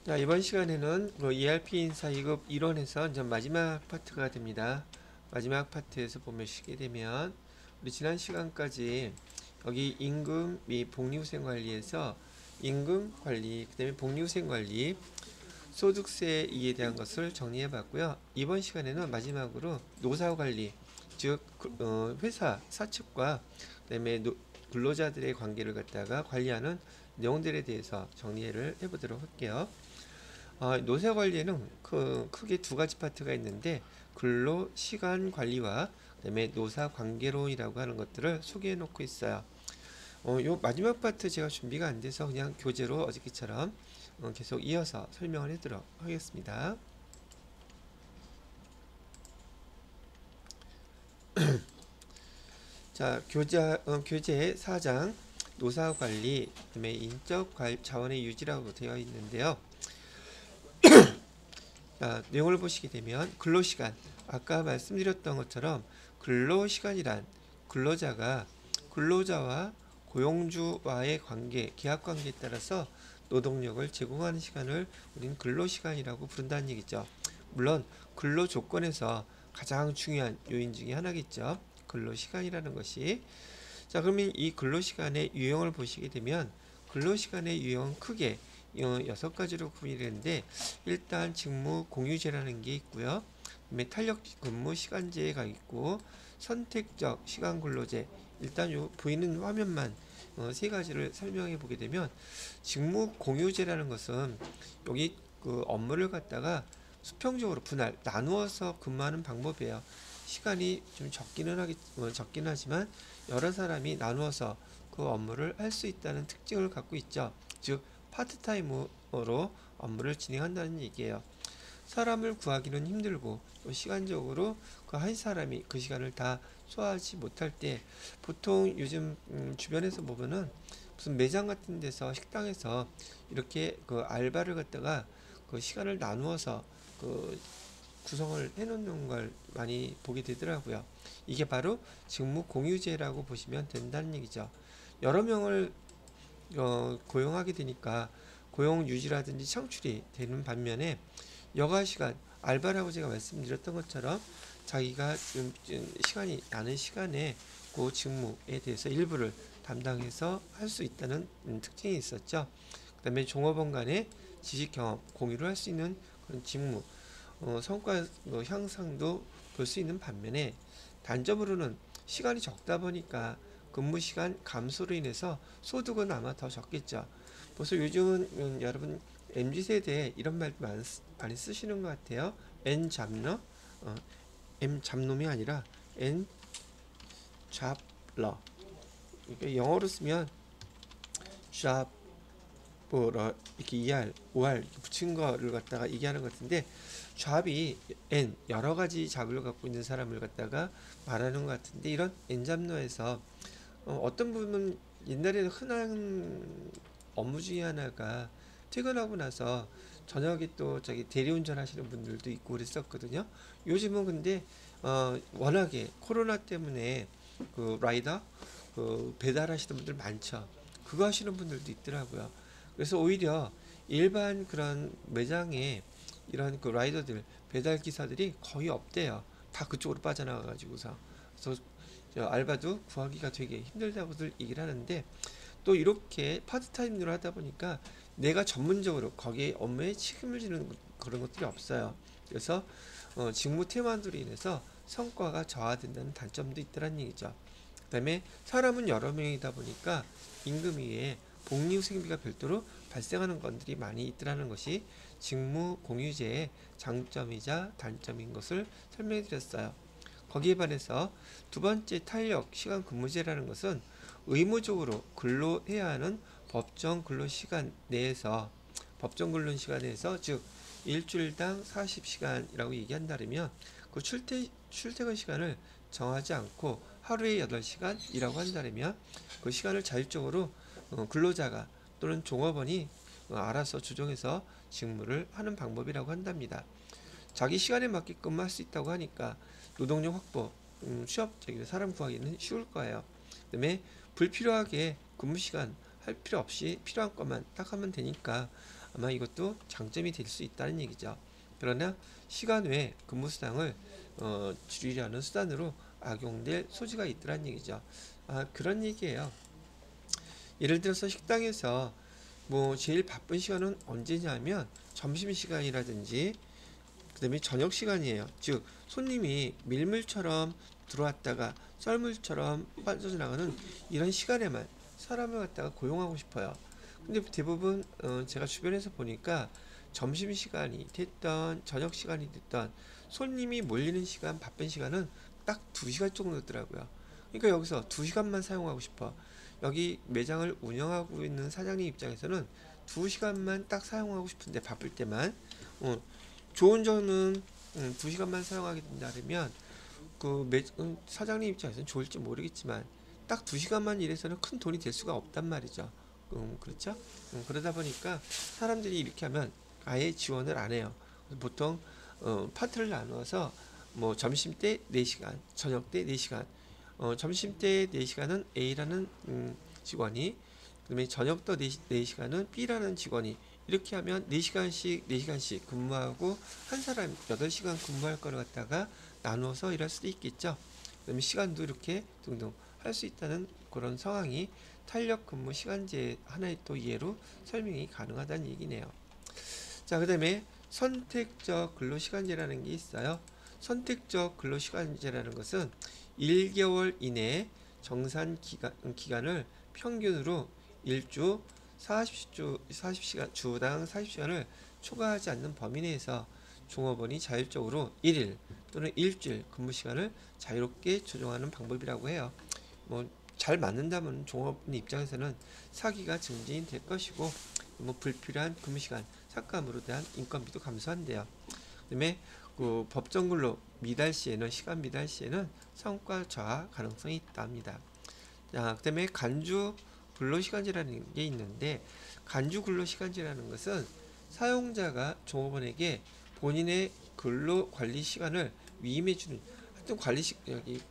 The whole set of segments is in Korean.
자, 이번 시간에는 ERP 인사 2급 이론에서 이제 마지막 파트가 됩니다. 마지막 파트에서 보시게 되면 우리 지난 시간까지 여기 임금 및 복리후생관리에서 임금 관리, 그 다음에 복리후생관리, 소득세 이에 대한 것을 정리해 봤고요. 이번 시간에는 마지막으로 노사관리, 즉 회사 사측과 그다음에 근로자들의 관계를 갖다가 관리하는 내용들에 대해서 정리를 해보도록 할게요. 노사 관리에는 크게 두 가지 파트가 있는데 근로 시간 관리와 그다음에 노사 관계론이라고 하는 것들을 소개해 놓고 있어요. 요 마지막 파트 제가 준비가 안 돼서 그냥 교재로 어저께처럼 계속 이어서 설명을 해드리도록 하겠습니다. 자, 교재 4장 노사관리, 그다음에 인적 자원의 유지라고 되어 있는데요. 자, 내용을 보시게 되면 근로시간, 아까 말씀드렸던 것처럼 근로시간이란 근로자와 고용주와의 관계, 계약관계에 따라서 노동력을 제공하는 시간을 우리는 근로시간이라고 부른다는 얘기죠. 물론 근로조건에서 가장 중요한 요인 중에 하나겠죠. 근로시간이라는 것이. 자, 그러면 이 근로시간의 유형을 보시게 되면 근로시간의 유형은 크게 6가지로 구분이 되는데, 일단 직무 공유제라는 게 있고요. 그다음에 탄력 근무 시간제가 있고, 선택적 시간 근로제. 일단 요 보이는 화면만 세 가지를 설명해 보게 되면, 직무 공유제라는 것은 여기 그 업무를 갖다가 수평적으로 나누어서 근무하는 방법이에요. 시간이 좀 적기는 하지만 여러 사람이 나누어서 그 업무를 할 수 있다는 특징을 갖고 있죠. 즉 파트타임으로 업무를 진행한다는 얘기예요. 사람을 구하기는 힘들고 또 시간적으로 그 한 사람이 그 시간을 다 소화하지 못할 때, 보통 요즘 주변에서 보면은 무슨 매장 같은 데서 식당에서 이렇게 그 알바를 갖다가 그 시간을 나누어서 그 구성을 해놓는 걸 많이 보게 되더라고요. 이게 바로 직무 공유제라고 보시면 된다는 얘기죠. 여러 명을 고용하게 되니까 고용 유지라든지 창출이 되는 반면에 여가시간, 알바라고 제가 말씀드렸던 것처럼 자기가 좀 시간이 나는 시간에 그 직무에 대해서 일부를 담당해서 할 수 있다는 특징이 있었죠. 그 다음에 종업원 간의 지식 경험 공유를 할 수 있는 그런 직무, 성과 향상도 볼 수 있는 반면에, 단점으로는 시간이 적다 보니까 근무 시간 감소로 인해서 소득은 아마 더 적겠죠. 벌써 요즘은 여러분 MZ세대에 이런 말 많이 쓰시는 것 같아요. N 잡러, M 잡놈이 아니라 N 잡러. 영어로 쓰면 잡 뭐라 이렇게 ER, OR 이렇게 붙인 거를 갖다가 얘기하는 것 같은데, 잡이 N 여러 가지 잡을 갖고 있는 사람을 갖다가 말하는 것 같은데, 이런 N 잡러에서 어떤 부분은 옛날에는 흔한 업무 중에 하나가 퇴근하고 나서 저녁에 또 저기 대리운전 하시는 분들도 있고 그랬었거든요. 요즘은 근데 워낙에 코로나 때문에 그 라이더 그 배달하시는 분들 많죠. 그거 하시는 분들도 있더라고요. 그래서 오히려 일반 그런 매장에 이런 그 라이더들 배달 기사들이 거의 없대요. 다 그쪽으로 빠져나가가지고서. 그래서 알바도 구하기가 되게 힘들다고들 얘기를 하는데, 또 이렇게 파트타임으로 하다 보니까 내가 전문적으로 거기에 업무에 책임을 지는 그런 것들이 없어요. 그래서 직무 태만으로 인해서 성과가 저하된다는 단점도 있더란 얘기죠. 그 다음에 사람은 여러 명이다 보니까 임금 위에 복리후생비가 별도로 발생하는 것들이 많이 있더라는 것이 직무 공유제의 장점이자 단점인 것을 설명해 드렸어요. 거기에 반해서 두 번째 탄력 시간 근무제라는 것은 의무적으로 근로해야 하는 법정 근로시간 내에서, 즉 일주일당 40시간이라고 얘기한다면, 그 출퇴근 시간을 정하지 않고 하루에 8시간 이라고 한다면, 그 시간을 자율적으로 근로자가 또는 종업원이 알아서 조정해서 직무를 하는 방법이라고 한답니다. 자기 시간에 맞게끔 할 수 있다고 하니까 노동력 확보, 취업적인 사람 구하기는 쉬울 거예요. 그다음에 불필요하게 근무 시간 할 필요 없이 필요한 것만 딱 하면 되니까 아마 이것도 장점이 될 수 있다는 얘기죠. 그러나 시간 외에 근무 수당을 줄이려는 수단으로 악용될 소지가 있더란 얘기죠. 그런 얘기예요. 예를 들어서 식당에서 뭐 제일 바쁜 시간은 언제냐면 점심시간이라든지 그 다음에 저녁 시간이에요. 즉 손님이 밀물처럼 들어왔다가 썰물처럼 빠져나가는 이런 시간에만 사람을 갖다가 고용하고 싶어요. 근데 대부분 제가 주변에서 보니까 점심시간이 됐던 저녁 시간이 됐던 손님이 몰리는 시간, 바쁜 시간은 딱 2시간 정도더라고요. 그러니까 여기서 2시간만 사용하고 싶어. 여기 매장을 운영하고 있는 사장님 입장에서는 2시간만 딱 사용하고 싶은데 바쁠 때만 좋은 점은 2시간만 사용하게 된다면 사장님 입장에서는 좋을지 모르겠지만 딱 2시간만 일해서는 큰 돈이 될 수가 없단 말이죠. 그렇죠? 그러다 보니까 사람들이 이렇게 하면 아예 지원을 안 해요. 보통 파트를 나누어서 뭐 점심 때 4시간, 저녁 때 4시간, 점심 때 4시간은 A라는 직원이, 그다음에 저녁 또 4시간은 B라는 직원이, 이렇게 하면 4시간씩 근무하고 한 사람 8시간 근무할 거를 갖다가 나누어서 일할 수도 있겠죠. 그다음에 시간도 이렇게 등등 할 수 있다는 그런 상황이 탄력 근무 시간제 하나의 또 예로 설명이 가능하다는 얘기네요. 자, 그다음에 선택적 근로시간제라는 게 있어요. 선택적 근로시간제라는 것은 1개월 이내에 정산 기간을 평균으로 1주 40시간, 주당 40시간을 초과하지 않는 범위 내에서 종업원이 자율적으로 1일 또는 일주일 근무 시간을 자유롭게 조정하는 방법이라고 해요. 뭐 잘 맞는다면 종업원 입장에서는 사기가 증진이 될 것이고, 뭐 불필요한 근무 시간 삭감으로 대한 인건비도 감소한대요. 그다음에 법정 근로 미달 시에는, 시간 미달 시에는 성과 저하 가능성이 있다 합니다. 자, 그다음에 간주 근로시간제라는 게 있는데, 간주 근로시간제라는 것은 사용자가 종업원에게 본인의 근로 관리 시간을 위임해 주는, 하여튼 여기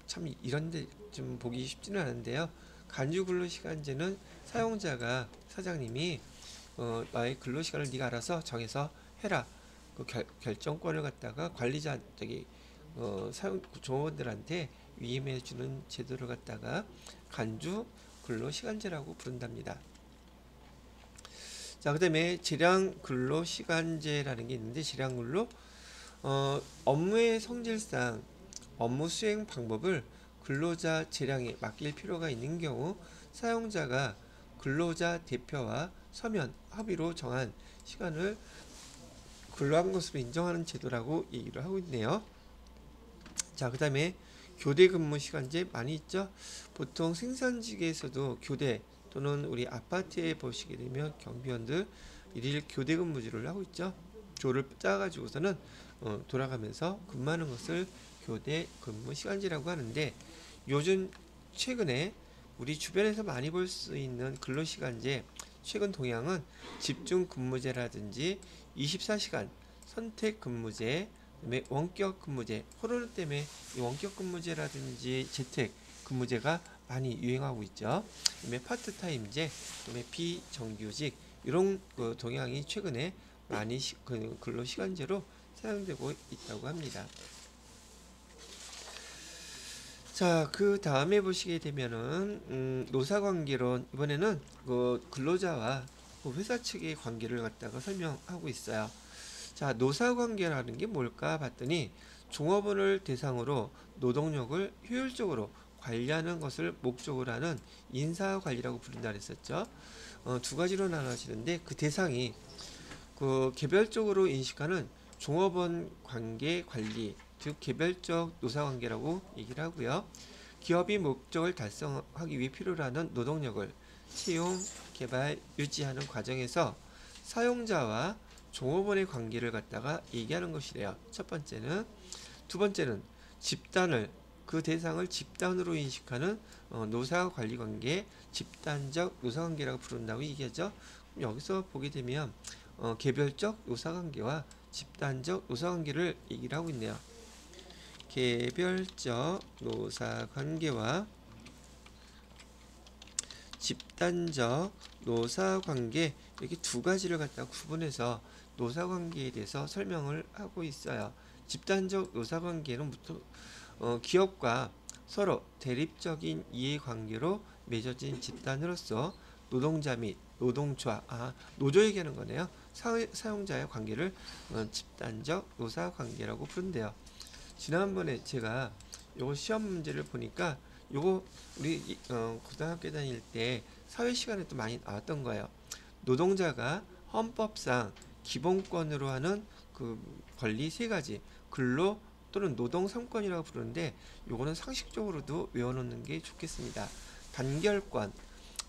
참 이런데 좀 보기 쉽지는 않은데요. 간주 근로시간제는 사용자가, 사장님이 나의 근로시간을 네가 알아서 정해서 해라, 그 결정권을 갖다가 관리자 종업원들한테 위임해 주는 제도를 갖다가 간주 근로시간제라고 부른답니다. 자, 그 다음에 재량 근로시간제라는 게 있는데, 재량 근로 업무의 성질상 업무 수행 방법을 근로자 재량에 맡길 필요가 있는 경우 사용자가 근로자 대표와 서면 합의로 정한 시간을 근로한 것으로 인정하는 제도라고 얘기를 하고 있네요. 자, 그 다음에 교대 근무 시간제 많이 있죠. 보통 생산직에서도 교대 또는 우리 아파트에 보시게 되면 경비원들 일일 교대 근무제를 하고 있죠. 조를 짜가지고서는 돌아가면서 근무하는 것을 교대 근무 시간제라고 하는데, 요즘 최근에 우리 주변에서 많이 볼 수 있는 근로시간제 최근 동향은 집중 근무제라든지 24시간 선택 근무제, 그다음에 원격 근무제, 코로나 때문에 이 원격 근무제라든지 재택 근무제가 많이 유행하고 있죠. 그다음에 파트타임제, 그다음에 비정규직, 이런 동향이 최근에 많이 근로시간제로 사용되고 있다고 합니다. 자, 그 다음에 보시게 되면은 노사관계론, 이번에는 근로자와 회사 측의 관계를 갖다가 설명하고 있어요. 자, 노사관계라는 게 뭘까 봤더니 종업원을 대상으로 노동력을 효율적으로 관리하는 것을 목적으로 하는 인사관리라고 부른다 그랬었죠. 2가지로 나눠지는데, 그 대상이 개별적으로 인식하는 종업원 관계 관리, 즉 개별적 노사관계라고 얘기를 하고요. 기업이 목적을 달성하기 위해 필요로 하는 노동력을 채용, 개발, 유지하는 과정에서 사용자와 종업원의 관계를 갖다가 얘기하는 것이래요. 첫 번째는. 두 번째는 집단을, 그 대상을 집단으로 인식하는 노사관리관계, 집단적 노사관계라고 부른다고 얘기하죠. 여기서 보게 되면 개별적 노사관계와 집단적 노사관계를 얘기를 하고 있네요. 개별적 노사관계와 집단적 노사관계, 이렇게 두 가지를 갖다 구분해서 노사관계에 대해서 설명을 하고 있어요. 집단적 노사관계는 기업과 서로 대립적인 이해관계로 맺어진 집단으로서 노동자 및 노동조합, 노조 얘기하는 거네요. 사용자의 관계를 집단적 노사관계라고 부른대요. 지난번에 제가 요거 시험 문제를 보니까 요거 우리 고등학교 다닐 때 사회 시간에 또 많이 나왔던 거예요. 노동자가 헌법상 기본권으로 하는 그 권리 세 가지, 근로 또는 노동 3권이라고 부르는데 요거는 상식적으로도 외워놓는 게 좋겠습니다. 단결권,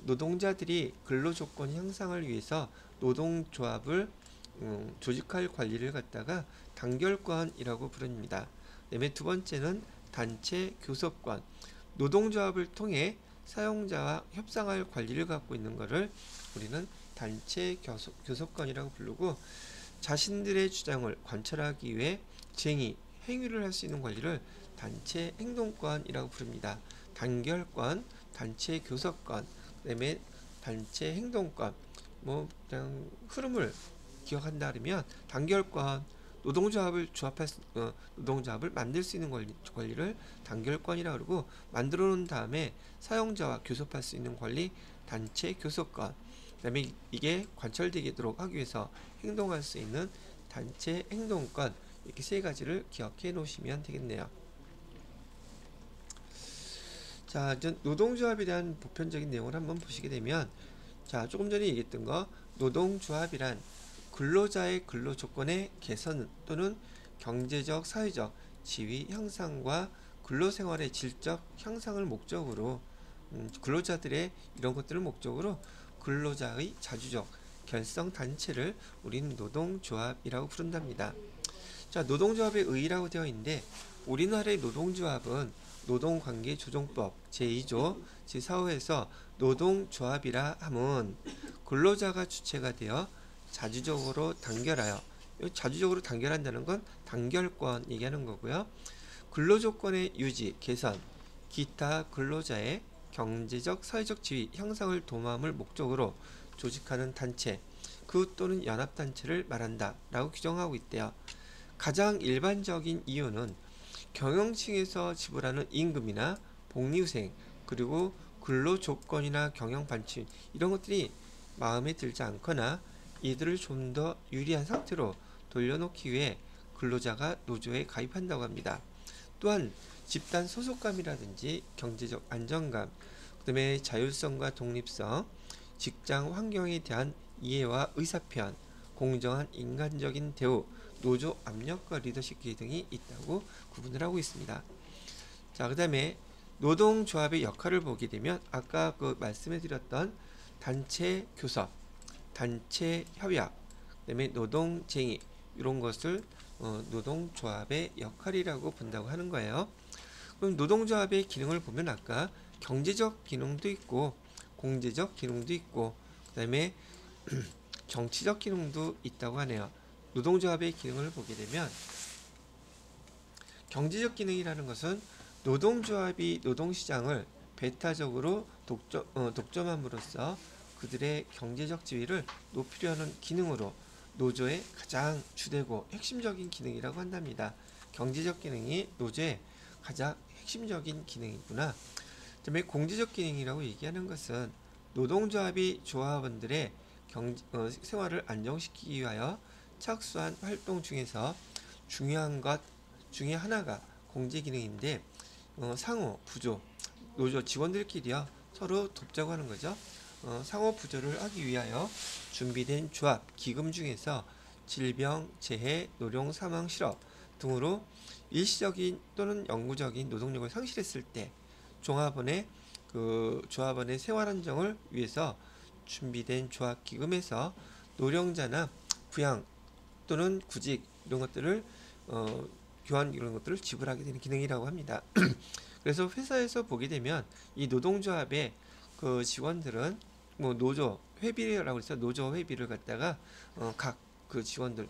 노동자들이 근로 조건 향상을 위해서 노동조합을 조직할 권리를 갖다가 단결권이라고 부릅니다. 그다음에 두 번째는 단체 교섭권, 노동조합을 통해 사용자와 협상할 권리를 갖고 있는 것을 우리는 단체 교섭권이라고 부르고, 자신들의 주장을 관철하기 위해 행위를 할 수 있는 권리를 단체 행동권이라고 부릅니다. 단결권, 단체 교섭권, 그다음에 단체 행동권, 그냥 흐름을 기억한다 그러면 단결권, 노동조합을 만들 수 있는 권리를 단결권이라고 그러고, 만들어 놓은 다음에 사용자와 교섭할 수 있는 권리 단체 교섭권, 그 다음에 이게 관철되도록 하기 위해서 행동할 수 있는 단체 행동권, 이렇게 세 가지를 기억해 놓으시면 되겠네요. 자, 이제 노동조합에 대한 보편적인 내용을 한번 보시게 되면, 자, 조금 전에 얘기했던 거, 노동조합이란 근로자의 근로 조건의 개선 또는 경제적, 사회적 지위 향상과 근로생활의 질적 향상을 목적으로, 근로자들의 이런 것들을 목적으로 근로자의 자주적 결성 단체를 우리는 노동조합이라고 부른답니다. 자, 노동조합의 의의라고 되어 있는데, 우리나라의 노동조합은 노동관계조정법 제2조 제4호에서 노동조합이라 함은 근로자가 주체가 되어 자주적으로 단결하여, 자주적으로 단결한다는 건 단결권 얘기하는 거고요. 근로조건의 유지, 개선, 기타 근로자의 경제적, 사회적 지위 향상을 도모함을 목적으로 조직하는 단체, 그 또는 연합단체를 말한다 라고 규정하고 있대요. 가장 일반적인 이유는 경영층에서 지불하는 임금이나 복리후생, 그리고 근로조건이나 경영반칙, 이런 것들이 마음에 들지 않거나 이들을 좀 더 유리한 상태로 돌려놓기 위해 근로자가 노조에 가입한다고 합니다. 또한 집단 소속감이라든지 경제적 안정감, 그 다음에 자율성과 독립성, 직장 환경에 대한 이해와 의사표현, 공정한 인간적인 대우, 노조 압력과 리더십 기회 등이 있다고 구분을 하고 있습니다. 자, 그 다음에 노동조합의 역할을 보게 되면 아까 그 말씀해드렸던 단체 교섭, 단체 협약, 그 다음에 노동쟁의, 이런 것을 노동조합의 역할이라고 본다고 하는 거예요. 그럼 노동조합의 기능을 보면 아까 경제적 기능도 있고 공제적 기능도 있고 그 다음에 정치적 기능도 있다고 하네요. 노동조합의 기능을 보게 되면 경제적 기능이라는 것은 노동조합이 노동시장을 배타적으로 독점함으로써 그들의 경제적 지위를 높이려 하는 기능으로 노조의 가장 주되고 핵심적인 기능이라고 한답니다. 경제적 기능이 노조의 가장 핵심적인 기능이구나. 그다음에 공제적 기능이라고 얘기하는 것은 노동조합이 조합원들의 생활을 안정시키기 위하여 착수한 활동 중에서 중요한 것 중에 하나가 공제 기능인데, 상호 부조, 노조 직원들끼리요 서로 돕자고 하는 거죠. 상호 부조를 하기 위하여 준비된 조합 기금 중에서 질병, 재해, 노령, 사망, 실업 등으로 일시적인 또는 영구적인 노동력을 상실했을 때 조합원의 생활 안정을 위해서 준비된 조합 기금에서 노령자나 부양 또는 구직 이런 것들을 교환 이런 것들을 지불하게 되는 기능이라고 합니다. 그래서 회사에서 보게 되면 이 노동조합의 그 직원들은 노조 회비라고 해서 노조 회비를 갖다가 각 그 직원들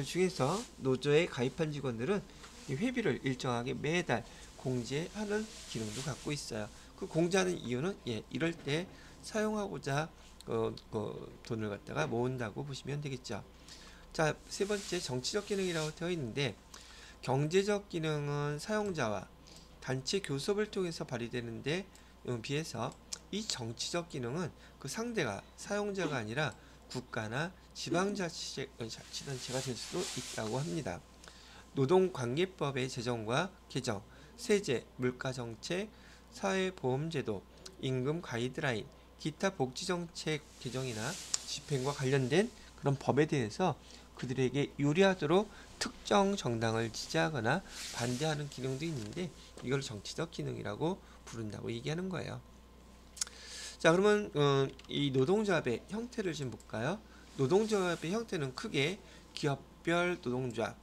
중에서 노조에 가입한 직원들은 이 회비를 일정하게 매달 공제하는 기능도 갖고 있어요. 그 공제하는 이유는 이럴 때 사용하고자 돈을 갖다가 모은다고 보시면 되겠죠. 자, 세 번째 정치적 기능이라고 되어 있는데, 경제적 기능은 사용자와 단체 교섭을 통해서 발휘되는데 비해서 이 정치적 기능은 그 상대가 사용자가 아니라 국가나 지방자치단체가 될 수도 있다고 합니다. 노동관계법의 제정과 개정, 세제, 물가정책, 사회보험제도, 임금 가이드라인, 기타 복지정책 개정이나 집행과 관련된 그런 법에 대해서 그들에게 유리하도록 특정 정당을 지지하거나 반대하는 기능도 있는데, 이걸 정치적 기능이라고 부른다고 얘기하는 거예요. 자, 그러면 이 노동조합의 형태를 좀 볼까요? 노동조합의 형태는 크게 기업별 노동조합,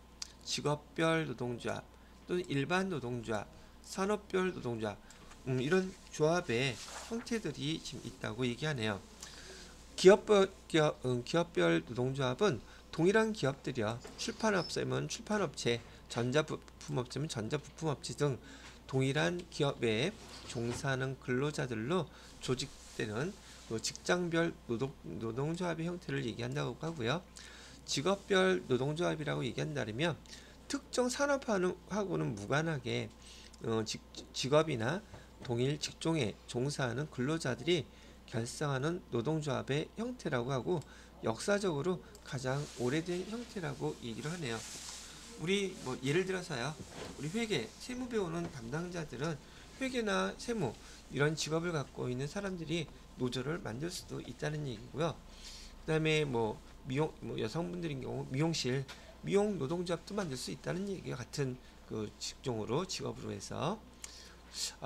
직업별 노동조합, 또는 일반 노동조합, 산업별 노동조합, 이런 조합의 형태들이 지금 있다고 얘기하네요. 기업별 노동조합은 동일한 기업들이요, 출판업체면 출판업체, 전자부품업체면 전자부품업체 등 동일한 기업에 종사하는 근로자들로 조직되는 직장별 노동조합의 형태를 얘기한다고 하고요. 직업별 노동조합이라고 얘기한다면 특정 산업하고는 무관하게 직업이나 동일 직종에 종사하는 근로자들이 결성하는 노동조합의 형태라고 하고, 역사적으로 가장 오래된 형태라고 얘기를 하네요. 우리 예를 들어서요, 우리 회계, 세무 배우는 담당자들은 회계나 세무 이런 직업을 갖고 있는 사람들이 노조를 만들 수도 있다는 얘기고요. 그다음에 미용, 여성분들인 경우 미용 노동조합도 만들 수 있다는 얘기가 같은 그 직업으로 해서,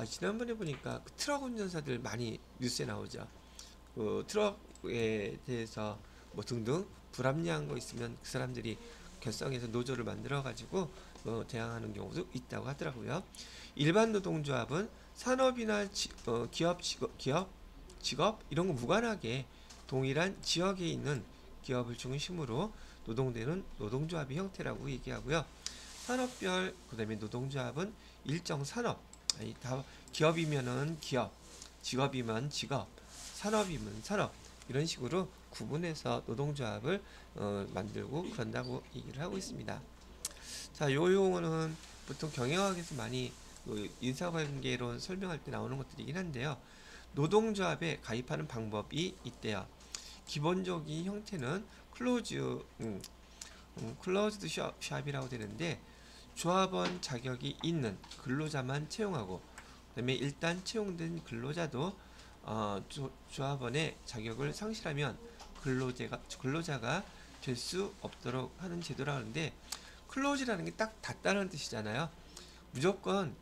지난번에 보니까 그 트럭 운전사들 많이 뉴스에 나오죠. 그 트럭에 대해서 등등 불합리한 거 있으면 그 사람들이 결성해서 노조를 만들어 가지고 대항하는 경우도 있다고 하더라고요. 일반 노동조합은 산업이나 직업 이런 거 무관하게 동일한 지역에 있는 기업을 중심으로 노동되는 노동조합의 형태라고 얘기하고요. 산업별 그다음에 노동조합은 일정 산업, 다 기업이면은 기업, 직업이면 직업, 산업이면 산업, 이런 식으로 구분해서 노동조합을 만들고 그런다고 얘기를 하고 있습니다. 자, 요 용어는 보통 경영학에서 많이 인사관계론 설명할 때 나오는 것들이긴 한데요. 노동조합에 가입하는 방법이 있대요. 기본적인 형태는 클로즈드 샵이라고 되는데, 조합원 자격이 있는 근로자만 채용하고, 그다음에 일단 채용된 근로자도 조합원의 자격을 상실하면 근로자가 될 수 없도록 하는 제도라 하는데, 클로즈라는 게 딱 닫다는 뜻이잖아요. 무조건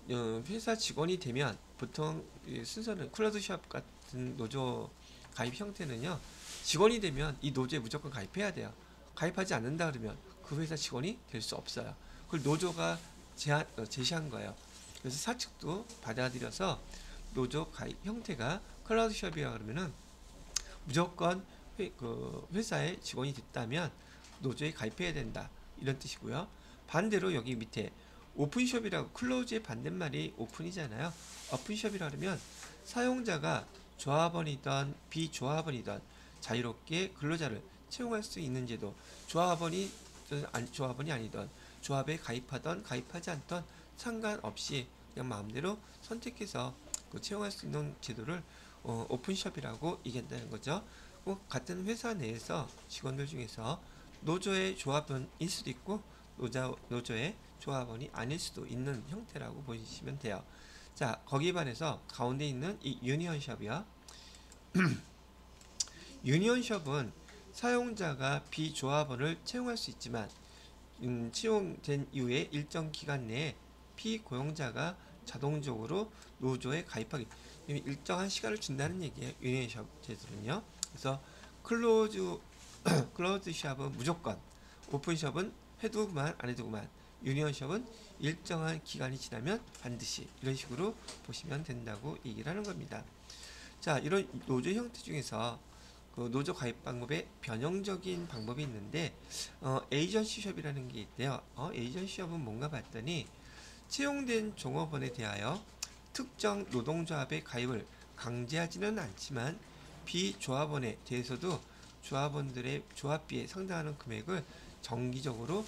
회사 직원이 되면, 보통 순서는 클로즈샵 같은 노조 가입 형태는요, 직원이 되면 이 노조에 무조건 가입해야 돼요. 가입하지 않는다 그러면 그 회사 직원이 될 수 없어요. 그걸 노조가 제시한 거예요. 그래서 사측도 받아들여서 노조 가입 형태가 클로즈샵이라 그러면은 무조건 회사의 직원이 됐다면 노조에 가입해야 된다, 이런 뜻이고요. 반대로 여기 밑에 오픈숍이라고, 클로즈의 반대말이 오픈이잖아요. 오픈숍이라 그러면 사용자가 조합원이든 비조합원이든 자유롭게 근로자를 채용할 수 있는 제도, 조합원이 아니든 조합에 가입하던 가입하지 않던 상관없이 그냥 마음대로 선택해서 채용할 수 있는 제도를 오픈숍이라고 얘기한다는 거죠. 같은 회사 내에서 직원들 중에서 노조의 조합원일 수도 있고 노조의 조합원이 아닐 수도 있는 형태라고 보시면 돼요. 자, 거기에 반해서 가운데 있는 이 유니언숍이요. 유니언숍은 사용자가 비조합원을 채용할 수 있지만 채용된 이후에 일정 기간 내에 피고용자가 자동적으로 노조에 가입하기, 일정한 시간을 준다는 얘기예요. 유니언숍 제도는요. 그래서 클로즈숍은 무조건, 오픈숍은 해도 그만 안 해도 그만, 유니언숍은 일정한 기간이 지나면 반드시, 이런 식으로 보시면 된다고 얘기를 하는 겁니다. 자, 이런 노조 형태 중에서 그 노조 가입 방법의 변형적인 방법이 있는데, 에이전시숍이라는 게 있대요. 에이전시숍은 뭔가 봤더니 채용된 종업원에 대하여 특정 노동조합의 가입을 강제하지는 않지만 비조합원에 대해서도 조합원들의 조합비에 상당하는 금액을 정기적으로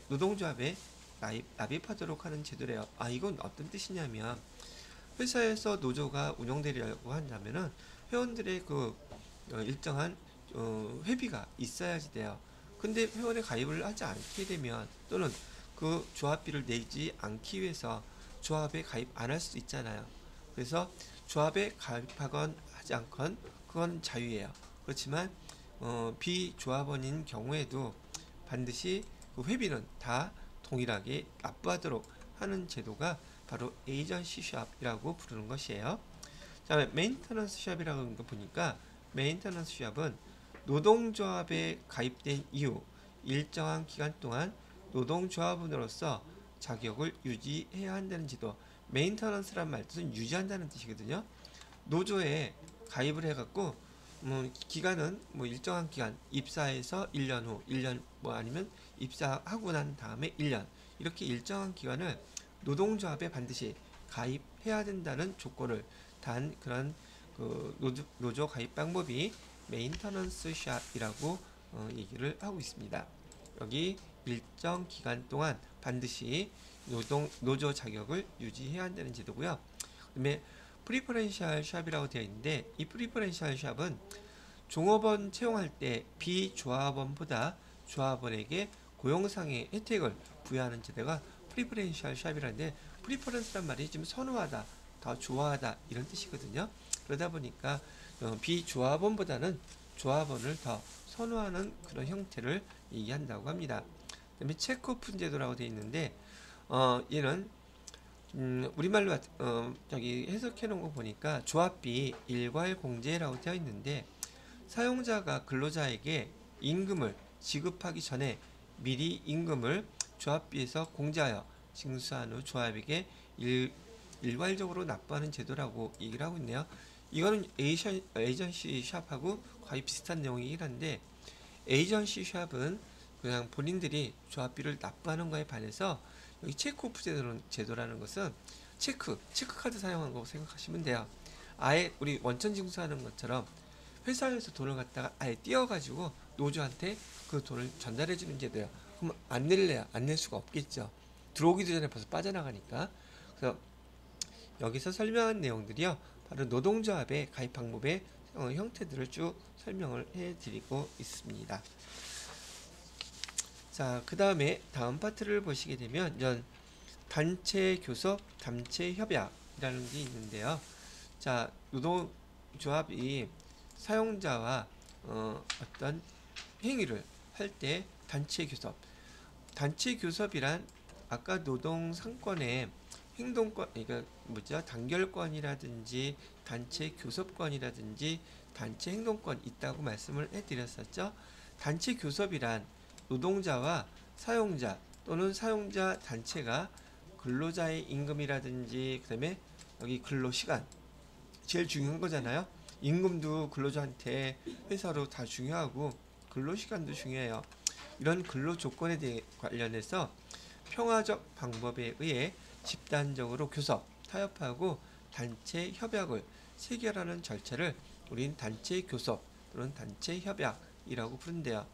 노동조합에 납입하도록 하는 제도래요. 이건 어떤 뜻이냐면 회사에서 노조가 운영되려고 한다면은 회원들의 일정한 회비가 있어야지 돼요. 근데 회원에 가입을 하지 않게 되면 또는 그 조합비를 내지 않기 위해서 조합에 가입 안 할 수 있잖아요. 그래서 조합에 가입하건 하지 않건 그건 자유예요. 그렇지만 비조합원인 경우에도 반드시 그 회비는 다 동일하게 납부하도록 하는 제도가 바로 에이전시 샵이라고 부르는 것이에요. 자, 메인터넌스 샵이라고 하는 거 보니까 메인터넌스 샵은 노동조합에 가입된 이후 일정한 기간 동안 노동조합원으로서 자격을 유지해야 한다는 제도. 메인터넌스란 말 뜻은 유지한다는 뜻이거든요. 노조에 가입을 해갖고 기간은 일정한 기간 입사해서 1년 후 1년 아니면 입사하고 난 다음에 1년 이렇게 일정한 기간을 노동조합에 반드시 가입해야 된다는 조건을 단 그런 노조 가입 방법이 메인터넌스 샵이라고 얘기를 하고 있습니다. 여기 일정 기간 동안 반드시 노조 자격을 유지해야 한다는 제도고요. 그다음에 프리퍼렌셜 샵이라고 되어 있는데 이 프리퍼렌셜 샵은 종업원 채용할 때 비조합원보다 조합원에게 고용상의 혜택을 부여하는 제도가 프리퍼렌셜 샵이라는데 프리퍼런스란 말이 지금 선호하다, 더 좋아하다 이런 뜻이거든요. 그러다 보니까 비조합원보다는 조합원을 더 선호하는 그런 형태를 얘기한다고 합니다. 그다음에 체크오픈 제도라고 되어 있는데 얘는 우리말로 저기 해석해 놓은 거 보니까 조합비 일괄 공제라고 되어 있는데 사용자가 근로자에게 임금을 지급하기 전에 미리 임금을 조합비에서 공제하여 징수한 후 조합에게 일괄적으로 납부하는 제도라고 얘기를 하고 있네요. 이거는 에이전시 샵하고 거의 비슷한 내용이긴 한데 에이전시 샵은 그냥 본인들이 조합비를 납부하는 거에 반해서 여기 체크오프 제도라는 것은 체크카드 사용하는 거 생각하시면 돼요. 아예 우리 원천 징수하는 것처럼 회사에서 돈을 갖다가 아예 띄어가지고 노조한테 그 돈을 전달해 주는 제도예요. 그럼 안 낼래야 안 낼 수가 없겠죠. 들어오기도 전에 벌써 빠져나가니까. 그래서 여기서 설명한 내용들이요 바로 노동조합의 가입 방법의 형태들을 쭉 설명을 해드리고 있습니다. 자, 그 다음에 다음 파트를 보시게 되면 이런 단체 교섭, 단체 협약이라는 게 있는데요. 자, 노동조합이 사용자와 어떤 행위를 할 때 단체 교섭이란 아까 노동 상권의 행동권, 그러니까 단결권이라든지 단체 교섭권이라든지 단체 행동권 있다고 말씀을 해드렸었죠. 단체 교섭이란 노동자와 사용자 또는 사용자 단체가 근로자의 임금이라든지 그다음에 여기 근로시간 제일 중요한 거잖아요. 임금도 근로자한테 회사로 다 중요하고 근로시간도 중요해요. 이런 근로조건에 대해 관련해서 평화적 방법에 의해 집단적으로 교섭, 타협하고 단체 협약을 체결하는 절차를 우린 단체 교섭 또는 단체 협약이라고 부른대요.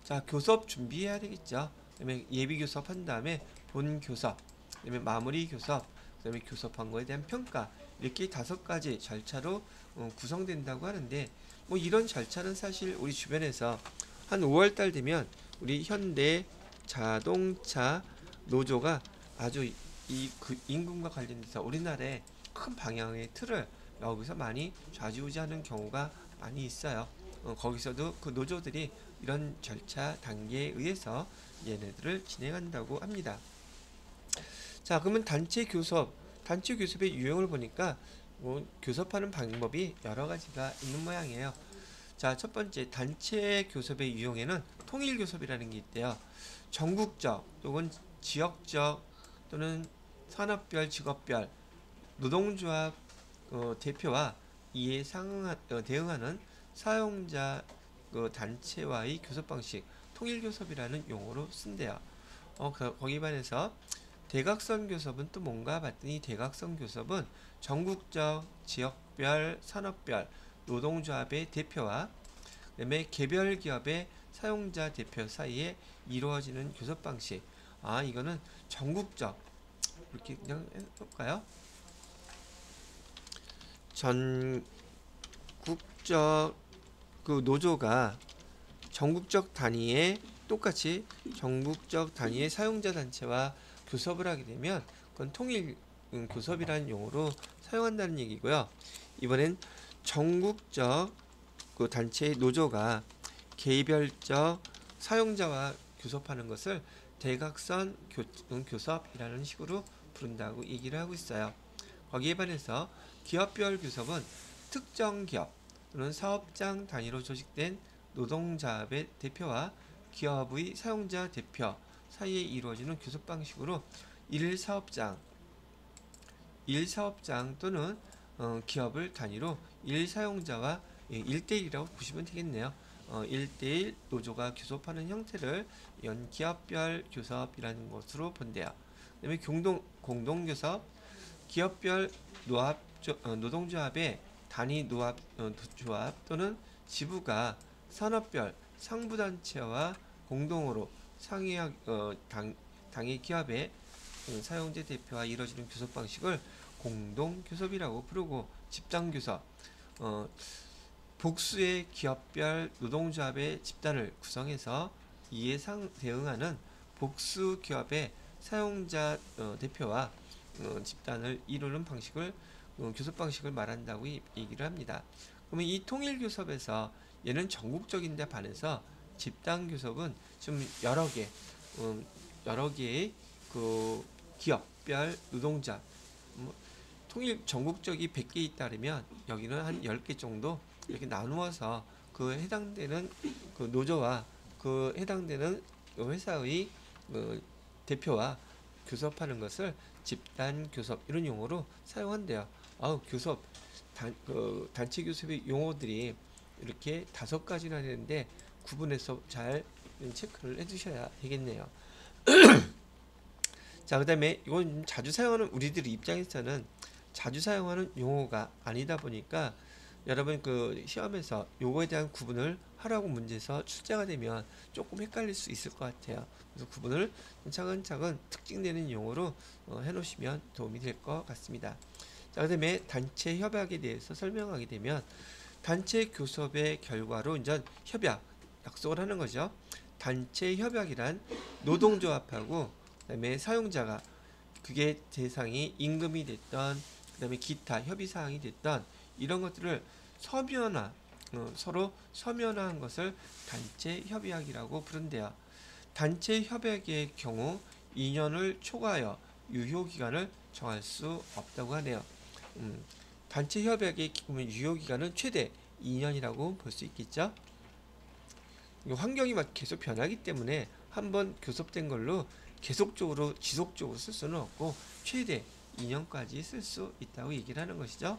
자, 교섭 준비해야 되겠죠. 그다음에 예비 교섭한 다음에 본 교섭, 그다음에 마무리 교섭, 그다음에 교섭한 거에 대한 평가 이렇게 5가지 절차로 구성된다고 하는데 이런 절차는 사실 우리 주변에서 한 5월달 되면 우리 현대 자동차 노조가 아주 그 임금과 관련돼서 우리나라의 큰 방향의 틀을 여기서 많이 좌지우지하는 경우가 많이 있어요. 거기서도 그 노조들이 이런 절차 단계에 의해서 얘네들을 진행한다고 합니다. 자, 그러면 단체 교섭의 유형을 보니까 교섭하는 방법이 여러 가지가 있는 모양이에요. 자, 첫 번째 단체 교섭의 유형에는 통일 교섭이라는 게 있대요. 전국적 또는 지역적 또는 산업별, 직업별 노동조합 대표와 이에 대응하는 사용자 단체와의 교섭 방식 통일 교섭이라는 용어로 쓴대요. 거기 반해서 대각선 교섭은 또 뭔가 봤더니 대각선 교섭은 전국적, 지역별, 산업별, 노동조합 대표와 이에 노동조합의 대표와 그다음에 개별 기업의 사용자 대표 사이에 이루어지는 교섭 방식. 이거는 전국적, 이렇게 그냥 해볼까요? 전국적 그 노조가 전국적 단위의 똑같이 전국적 단위의 사용자 단체와 교섭을 하게 되면 그건 통일 교섭이라는 용어로 사용한다는 얘기고요. 이번엔 전국적 그 단체의 노조가 개별적 사용자와 교섭하는 것을 대각선 교섭이라는 식으로 부른다고 얘기를 하고 있어요. 거기에 반해서 기업별 교섭은 특정 기업 또는 사업장 단위로 조직된 노동자의 대표와 기업의 사용자 대표 사이에 이루어지는 교섭 방식으로 일사업장 또는 기업을 단위로 일사용자와 1대1이라고 보시면 되겠네요. 1대1 노조가 교섭하는 형태를 기업별 교섭이라는 것으로 본대요. 그 다음에 공동교섭, 기업별 노동조합의 단위 조합 또는 지부가 산업별 상부단체와 공동으로 당의 기업의 사용자 대표와 이루어지는 교섭 방식을 공동교섭이라고 부르고, 집단교섭, 복수의 기업별 노동조합의 집단을 구성해서 이에 대응하는 복수 기업의 사용자 대표와 집단을 이루는 방식을 교섭 방식을 말한다고 얘기를 합니다. 그러면 이 통일 교섭에서 얘는 전국적인데 반해서 집단 교섭은 좀 여러 개의 그 기업별 노동자, 통일 전국적이 100개 있다면 여기는 한 10개 정도 이렇게 나누어서 그 해당되는 그 노조와 그 해당되는 회사의 대표와 교섭하는 것을 집단 교섭 이런 용어로 사용한대요. 교섭 단체 교섭의 용어들이 이렇게 5가지나 되는데 구분해서 잘 체크를 해두셔야 되겠네요. 자, 그 다음에 이건 자주 사용하는, 우리들 입장에서는 자주 사용하는 용어가 아니다 보니까 여러분 그 시험에서 요거에 대한 구분을 하라고 문제에서 출제가 되면 조금 헷갈릴 수 있을 것 같아요. 그래서 구분을 차근차근 특징되는 용어로 해놓으시면 도움이 될 것 같습니다. 자, 그 다음에 단체 협약에 대해서 설명하게 되면, 단체 교섭의 결과로 이제 약속을 하는 거죠. 단체 협약이란 노동조합하고 그다음에 사용자가, 그게 대상이 임금이 됐던 그다음에 기타 협의사항이 됐던 이런 것들을 서로 서면화한 것을 단체 협약이라고 부른대요. 단체 협약의 경우 2년을 초과하여 유효기간을 정할 수 없다고 하네요. 단체 협약의 유효기간은 최대 2년이라고 볼 수 있겠죠. 환경이 계속 변하기 때문에 한번 교섭된 걸로 계속적으로 지속적으로 쓸 수는 없고 최대 2년까지 쓸 수 있다고 얘기를 하는 것이죠.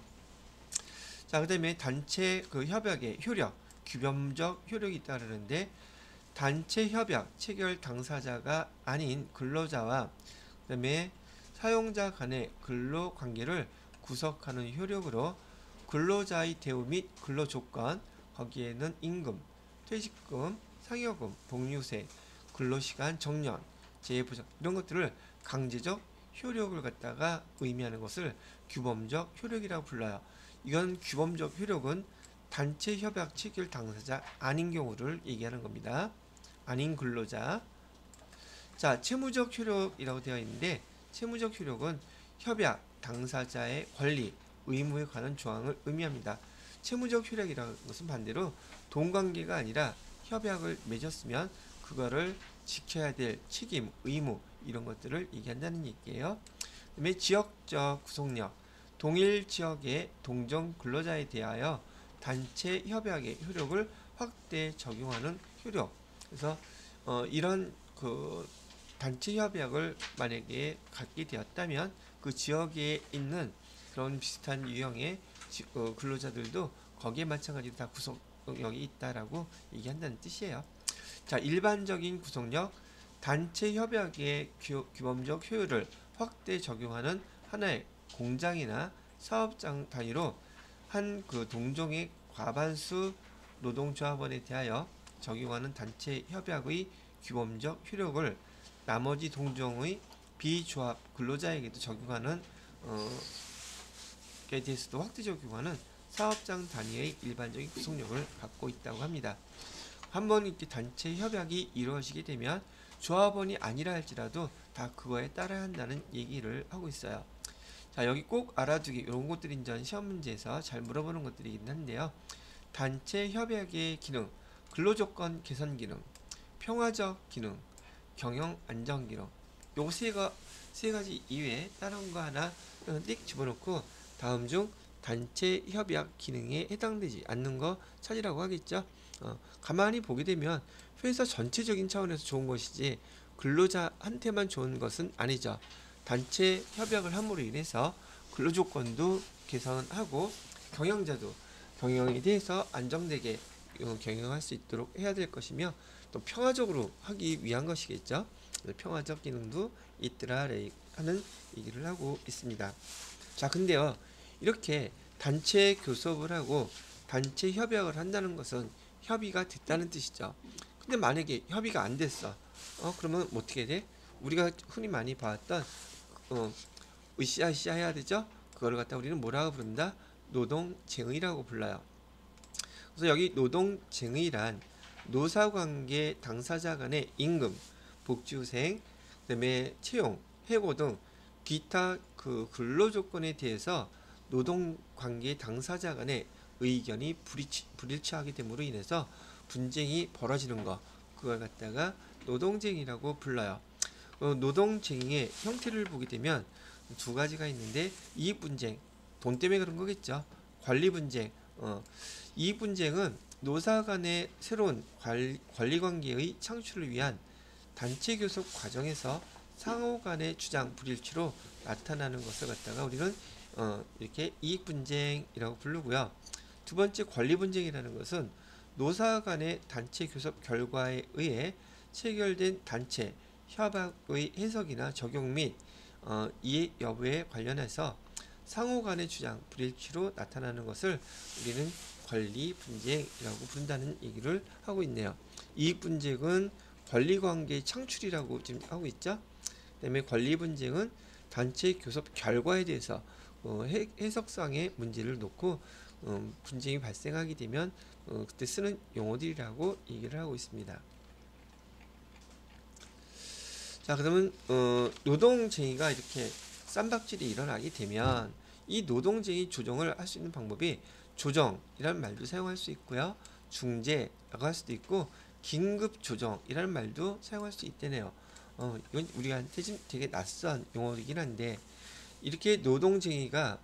자, 그 다음에 단체 협약의 효력, 규범적 효력이 있다 그러는데, 단체 협약 체결 당사자가 아닌 근로자와 그 다음에 사용자 간의 근로 관계를 구속하는 효력으로 근로자의 대우 및 근로 조건, 거기에는 임금, 퇴직금, 상여금, 복리후세, 근로시간 정년, 재해보장 이런 것들을 강제적 효력을 갖다가 의미하는 것을 규범적 효력이라고 불러요. 이건 규범적 효력은 단체 협약 체결 당사자 아닌 경우를 얘기하는 겁니다. 아닌 근로자. 자, 채무적 효력이라고 되어 있는데, 채무적 효력은 협약 당사자의 권리, 의무에 관한 조항을 의미합니다. 채무적 효력이라는 것은 반대로 돈 관계가 아니라 협약을 맺었으면 그거를 지켜야 될 책임, 의무 이런 것들을 얘기한다는 얘기예요. 그다음에 지역적 구속력, 동일 지역의 동종 근로자에 대하여 단체 협약의 효력을 확대 적용하는 효력. 그래서 이런 그 단체 협약을 만약에 갖게 되었다면 그 지역에 있는 그런 비슷한 유형의 근로자들도 거기에 마찬가지로 다 구속력이 있다라고 얘기한다는 뜻이에요. 자, 일반적인 구속력, 단체 협약의 규범적 효율을 확대 적용하는 하나의 공장이나 사업장 단위로 한 그 동종에 과반수 노동조합원에 대하여 적용하는 단체 협약의 규범적 효력을 나머지 동종의 비조합 근로자에게도 적용하는 에 대해서도 확대 적용하는 사업장 단위의 일반적인 구속력을 갖고 있다고 합니다. 한번 이렇게 단체 협약이 이루어지게 되면 조합원이 아니라 할지라도 다 그거에 따라야 한다는 얘기를 하고 있어요. 자, 여기 꼭 알아두기 이런 것들이 이제 시험 문제에서 잘 물어보는 것들이긴 한데요. 단체 협약의 기능, 근로조건 개선 기능, 평화적 기능, 경영 안정 기능, 요 세 가지 이외에 다른 거 하나 띡 집어넣고 다음 중 단체 협약 기능에 해당되지 않는 거 찾으라고 하겠죠. 가만히 보게 되면 회사 전체적인 차원에서 좋은 것이지 근로자한테만 좋은 것은 아니죠. 단체 협약을 함으로 인해서 근로조건도 개선하고 경영자도 경영에 대해서 안정되게 경영할 수 있도록 해야 될 것이며 또 평화적으로 하기 위한 것이겠죠. 평화적 기능도 있더라 하는 얘기를 하고 있습니다. 자, 근데요, 이렇게 단체 교섭을 하고 단체 협약을 한다는 것은 협의가 됐다는 뜻이죠. 근데 만약에 협의가 안 됐어. 그러면 어떻게 돼? 우리가 흔히 많이 봤던 으쌰으쌰 해야 되죠. 그거를 갖다 우리는 뭐라고 부른다? 노동쟁의라고 불러요. 그래서 여기 노동쟁의란 노사관계 당사자 간의 임금, 복지후생, 그다음에 채용, 해고 등 기타 그 근로조건에 대해서 노동관계 당사자 간의 의견이 불일치하게 됨으로 인해서 분쟁이 벌어지는 거, 그걸 갖다가 노동쟁의라고 불러요. 노동쟁의의 형태를 보게 되면 두 가지가 있는데 이익분쟁, 돈 때문에 그런 거겠죠. 관리분쟁, 이익분쟁은 노사 간의 새로운 관리관계의 창출을 위한 단체 교섭 과정에서 상호 간의 주장 불일치로 나타나는 것을 갖다가 우리는 이렇게 이익분쟁이라고 부르고요. 두 번째 관리분쟁이라는 것은 노사 간의 단체 교섭 결과에 의해 체결된 단체 협약의 해석이나 적용 및 이해 여부에 관련해서 상호 간의 주장 불일치로 나타나는 것을 우리는 관리 분쟁이라고 부른다는 얘기를 하고 있네요. 이익 분쟁은 권리 관계 창출이라고 지금 하고 있죠. 그다음에 관리 분쟁은 단체 교섭 결과에 대해서 해석상의 문제를 놓고 분쟁이 발생하게 되면 그때 쓰는 용어들이라고 얘기를 하고 있습니다. 자, 그러면 노동쟁의가 이렇게 쌈박질이 일어나게 되면 이 노동쟁의 조정을 할 수 있는 방법이 조정이라는 말도 사용할 수 있고요. 중재라고 할 수도 있고 긴급 조정이라는 말도 사용할 수 있대네요. 이건 우리한테 지금 되게 낯선 용어이긴 한데 이렇게 노동쟁의가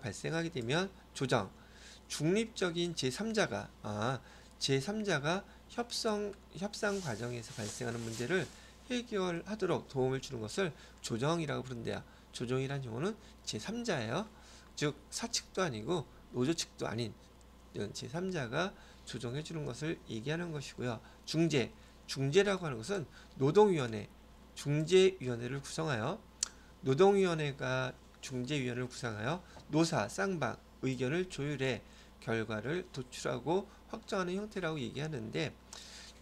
발생하게 되면 조정, 중립적인 제3자가 협상 과정에서 발생하는 문제를 해결하도록 도움을 주는 것을 조정이라고 부른대요. 조정이란 용어는 제3자예요. 즉 사측도 아니고 노조 측도 아닌 제3자가 조정해 주는 것을 얘기하는 것이고요. 중재라고 하는 것은 노동위원회, 중재위원회를 구성하여 노동위원회가 중재위원회를 구성하여 노사, 쌍방 의견을 조율해 결과를 도출하고 확정하는 형태라고 얘기하는데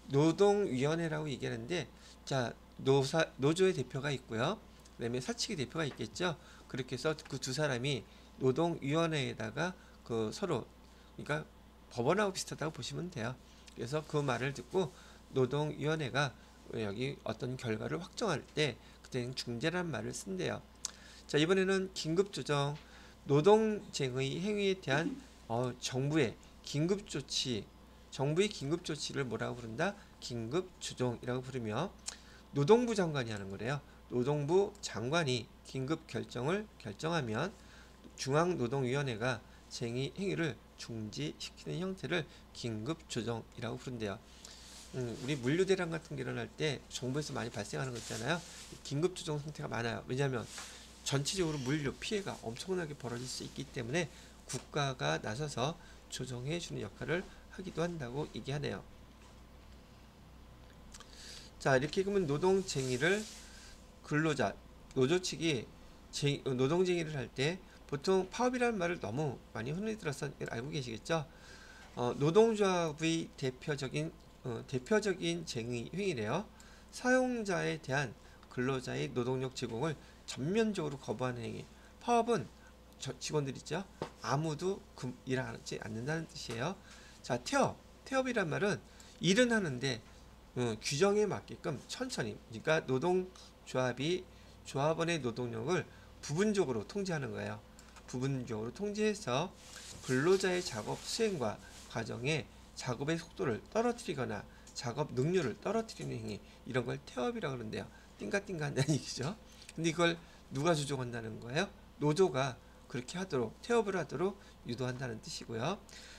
노동위원회라고 얘기하는데 자 노조의 대표가 있고요. 그다음에 사측의 대표가 있겠죠. 그렇게 해서 그 두 사람이 노동위원회에다가 그 서로 그러니까 법원하고 비슷하다고 보시면 돼요. 그래서 그 말을 듣고 노동위원회가 여기 어떤 결과를 확정할 때 그때는 중재라는 말을 쓴대요. 자, 이번에는 긴급조정, 노동쟁의 행위에 대한 정부의 긴급조치를 뭐라고 부른다? 긴급조정이라고 부르며 노동부 장관이 하는 거래요. 노동부 장관이 긴급 결정을 결정하면 중앙노동위원회가 쟁의 행위를 중지시키는 형태를 긴급조정이라고 부른대요. 우리 물류대란 같은 게 일어날 때 정부에서 많이 발생하는 거 있잖아요. 긴급조정 상태가 많아요. 왜냐하면 전체적으로 물류 피해가 엄청나게 벌어질 수 있기 때문에 국가가 나서서 조정해 주는 역할을 하기도 한다고 얘기하네요. 자, 이렇게 그러면 노동쟁의를 노조 측이 노동쟁의를 할 때 보통 파업이라는 말을 너무 많이 흔히 들어서 알고 계시겠죠? 노동조합의 대표적인 쟁의 행위래요. 사용자에 대한 근로자의 노동력 제공을 전면적으로 거부하는 행위. 파업은 직원들 있죠. 아무도 일하지 않는다는 뜻이에요. 자, 태업이란 말은 일은 하는데 규정에 맞게끔 천천히, 그러니까 노동조합이 조합원의 노동력을 부분적으로 통제하는 거예요. 부분적으로 통제해서 근로자의 작업 수행과 과정에 작업의 속도를 떨어뜨리거나 작업 능률을 떨어뜨리는 행위, 이런 걸 태업이라고 그러는데요. 띵가띵가 한다는 얘기죠. 근데 이걸 누가 조종한다는 거예요? 노조가 그렇게 하도록, 태업을 하도록 유도한다는 뜻이고요.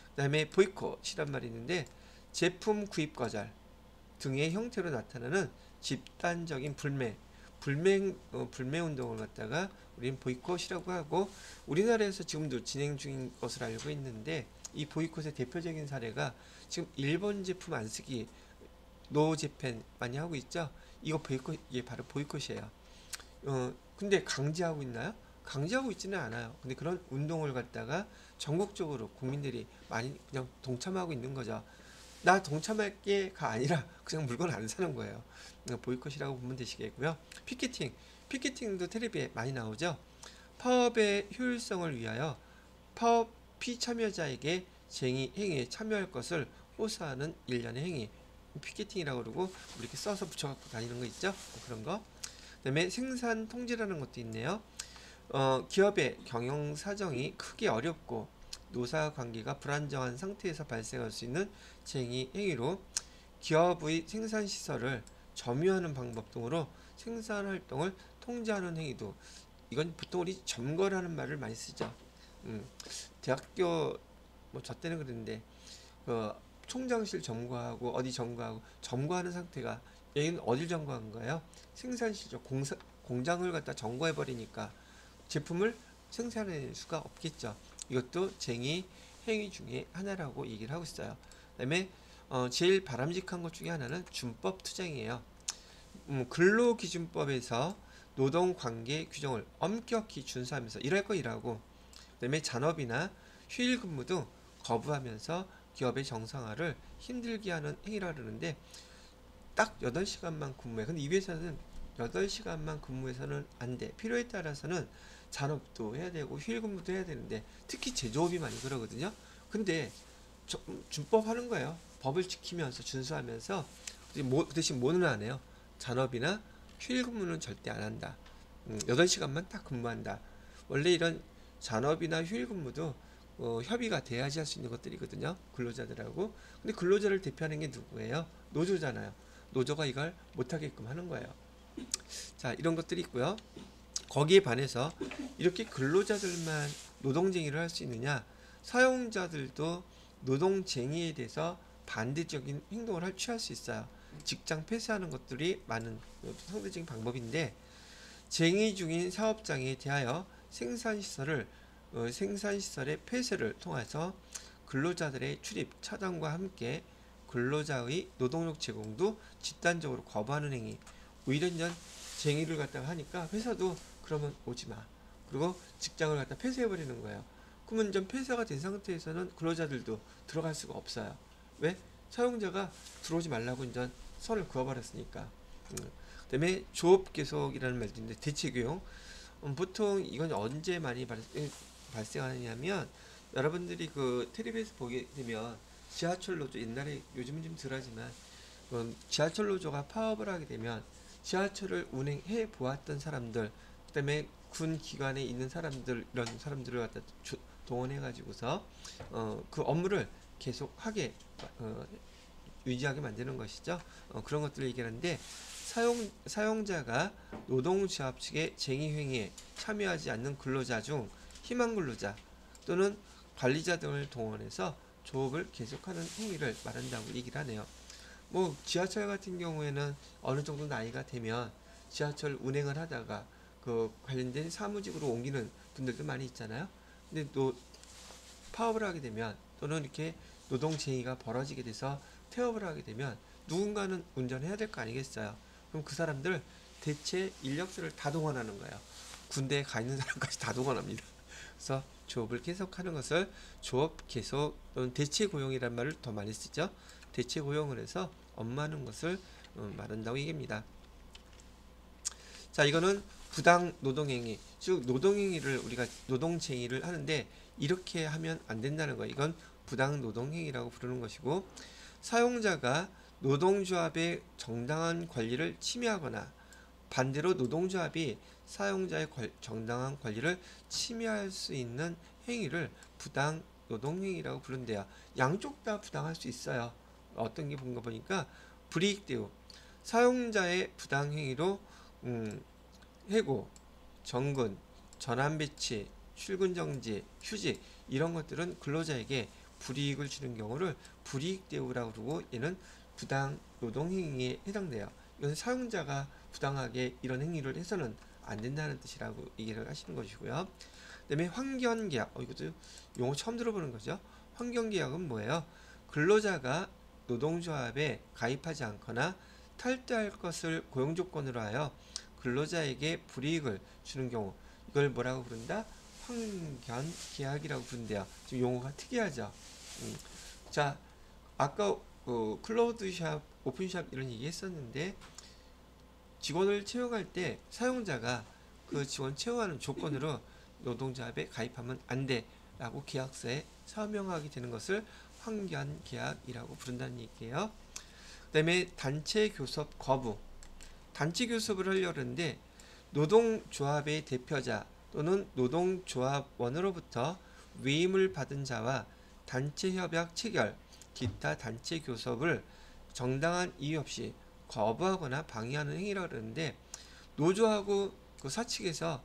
그 다음에 보이콧이란 말이 있는데, 제품 구입 거절 등의 형태로 나타나는 집단적인 불매 운동을 갖다가 우리는 보이콧이라고 하고, 우리나라에서 지금도 진행 중인 것을 알고 있는데, 이 보이콧의 대표적인 사례가 지금 일본 제품 안 쓰기 노제팬 많이 하고 있죠. 이게 바로 보이콧이에요. 근데 강제하고 있나요? 강제하고 있지는 않아요. 근데 그런 운동을 갖다가 전국적으로 국민들이 많이 그냥 동참하고 있는 거죠. 나 동참할게가 아니라 그냥 물건 안 사는 거예요. 보이콧이라고 보면 되시겠고요. 피켓팅도 텔레비에 많이 나오죠. 파업의 효율성을 위하여 파업 피참여자에게 쟁의 행위에 참여할 것을 호소하는 일련의 행위, 피켓팅이라고 그러고 이렇게 써서 붙여갖고 다니는 거 있죠. 그런 거. 그다음에 생산 통제라는 것도 있네요. 기업의 경영 사정이 크게 어렵고 노사 관계가 불안정한 상태에서 발생할 수 있는 쟁의 행위로 기업의 생산 시설을 점유하는 방법 등으로 생산 활동을 통제하는 행위도, 이건 보통 우리 점거라는 말을 많이 쓰죠. 대학교 뭐 저 때는 그랬는데 그 총장실 점거하고 어디 점거하는 상태가, 여기는 어딜 점거한 거예요? 생산시죠. 공장을 갖다 점거해 버리니까 제품을 생산할 수가 없겠죠. 이것도 쟁의 행위 중에 하나라고 얘기를 하고 있어요. 그다음에 제일 바람직한 것 중에 하나는 준법 투쟁이에요. 근로기준법에서 노동관계 규정을 엄격히 준수하면서 일할 거 일하고, 그다음에 잔업이나 휴일근무 등 거부하면서 기업의 정상화를 힘들게 하는 행위라 그러는데, 딱 8시간만 근무해. 근데 이 회사는 8시간만 근무해서는 안 돼. 필요에 따라서는 잔업도 해야 되고 휴일근무도 해야 되는데, 특히 제조업이 많이 그러거든요. 근데 준법 하는 거예요. 법을 지키면서 준수하면서. 대신 뭐는 안 해요? 잔업이나 휴일근무는 절대 안 한다. 8시간만 딱 근무한다. 원래 이런 잔업이나 휴일근무도 협의가 돼야지 할 수 있는 것들이거든요. 근로자들하고. 근데 근로자를 대표하는 게 누구예요? 노조잖아요. 노조가 이걸 못하게끔 하는 거예요. 자, 이런 것들이 있고요. 거기에 반해서 이렇게 근로자들만 노동쟁의를 할 수 있느냐? 사용자들도 노동쟁의에 대해서 반대적인 행동을 취할 수 있어요. 직장 폐쇄하는 것들이 많은 상대적인 방법인데, 쟁의 중인 사업장에 대하여 생산시설의 폐쇄를 통해서 근로자들의 출입 차단과 함께 근로자의 노동력 제공도 집단적으로 거부하는 행위. 오히려 이제 쟁의를 갖다가 하니까 회사도 그러면 오지 마. 그리고 직장을 갖다 폐쇄해버리는 거예요. 그러면 이제 폐쇄가 된 상태에서는 근로자들도 들어갈 수가 없어요. 왜? 사용자가 들어오지 말라고 이제 선을 그어버렸으니까. 그다음에 조업 계속이라는 말도 있는데, 대체교용. 보통 이건 언제 많이 발생하느냐면, 여러분들이 그 텔레비에서 보게 되면 지하철 노조, 옛날에 요즘은 좀 덜하지만 지하철 노조가 파업을 하게 되면 지하철을 운행해 보았던 사람들, 그다음에 군 기관에 있는 사람들, 이런 사람들을 갖다 동원해 가지고서 그 업무를 계속하게 유지하게 만드는 것이죠. 그런 것들을 얘기하는데, 사용자가 노동조합 측의 쟁의 행위에 참여하지 않는 근로자 중 희망 근로자 또는 관리자 등을 동원해서 조업을 계속하는 행위를 말한다고 얘기를 하네요. 뭐 지하철 같은 경우에는 어느 정도 나이가 되면 지하철 운행을 하다가 그 관련된 사무직으로 옮기는 분들도 많이 있잖아요. 근데 또 파업을 하게 되면, 또는 이렇게 노동쟁의가 벌어지게 돼서 태업을 하게 되면 누군가는 운전해야 될 거 아니겠어요. 그럼 그 사람들 대체 인력들을 다 동원하는 거예요. 군대에 가 있는 사람까지 다 동원합니다. 그래서 조업을 계속하는 것을 조업 계속 또는 대체 고용이란 말을 더 많이 쓰죠. 대체 고용을 해서 업무하는 것을 말한다고 얘기합니다. 자, 이거는 부당 노동행위, 즉 노동행위를 우리가 노동쟁의를 하는데 이렇게 하면 안 된다는 거예요. 이건 부당 노동행위라고 부르는 것이고, 사용자가 노동조합의 정당한 권리를 침해하거나 반대로 노동조합이 사용자의 정당한 권리를 침해할 수 있는 행위를 부당 노동행위라고 부른대요. 양쪽 다 부당할 수 있어요. 어떤 게 본 거 보니까 불이익 대우, 사용자의 부당행위로 해고, 정근, 전환 배치, 출근 정지, 휴직 이런 것들은 근로자에게 불이익을 주는 경우를 불이익 대우라고 그러고, 얘는 부당 노동행위에 해당돼요. 이건 사용자가 부당하게 이런 행위를 해서는 안 된다는 뜻이라고 얘기를 하시는 것이고요. 그다음에 환경계약, 이것도 용어 처음 들어보는 거죠. 환경계약은 뭐예요? 근로자가 노동조합에 가입하지 않거나 탈퇴할 것을 고용조건으로 하여 근로자에게 불이익을 주는 경우, 이걸 뭐라고 부른다? 환견계약이라고 부른대요. 지금 용어가 특이하죠. 자, 아까 클로우드샵, 오픈샵 이런 얘기 했었는데, 직원을 채용할 때 사용자가 그 직원 채용하는 조건으로 노동조합에 가입하면 안 돼 라고 계약서에 서명하게 되는 것을 환견계약이라고 부른다는 얘기예요. 그 다음에 단체 교섭 거부, 단체 교섭을 하려고 하는데 노동조합의 대표자 또는 노동조합원으로부터 위임을 받은 자와 단체 협약 체결, 기타 단체 교섭을 정당한 이유 없이 거부하거나 방해하는 행위라고 그러는데, 노조하고 그 사측에서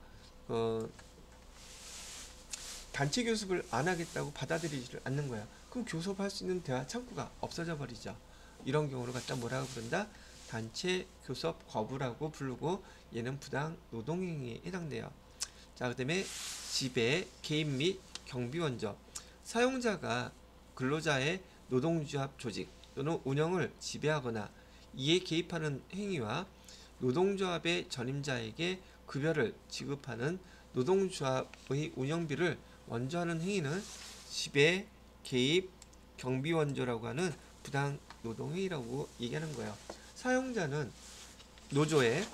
단체 교섭을 안 하겠다고 받아들이지를 않는 거야. 그럼 교섭할 수 있는 대화 창구가 없어져 버리죠. 이런 경우를 갖다 뭐라고 부른다? 단체 교섭 거부라고 부르고, 얘는 부당 노동행위에 해당돼요. 자, 그 다음에 지배, 개입 및 경비원조, 사용자가 근로자의 노동조합 조직 또는 운영을 지배하거나 이에 개입하는 행위와 노동조합의 전임자에게 급여를 지급하는 노동조합의 운영비를 원조하는 행위는 지배, 개입, 경비원조라고 하는 부당 노동행위라고 얘기하는 거예요. 사용자는 노조에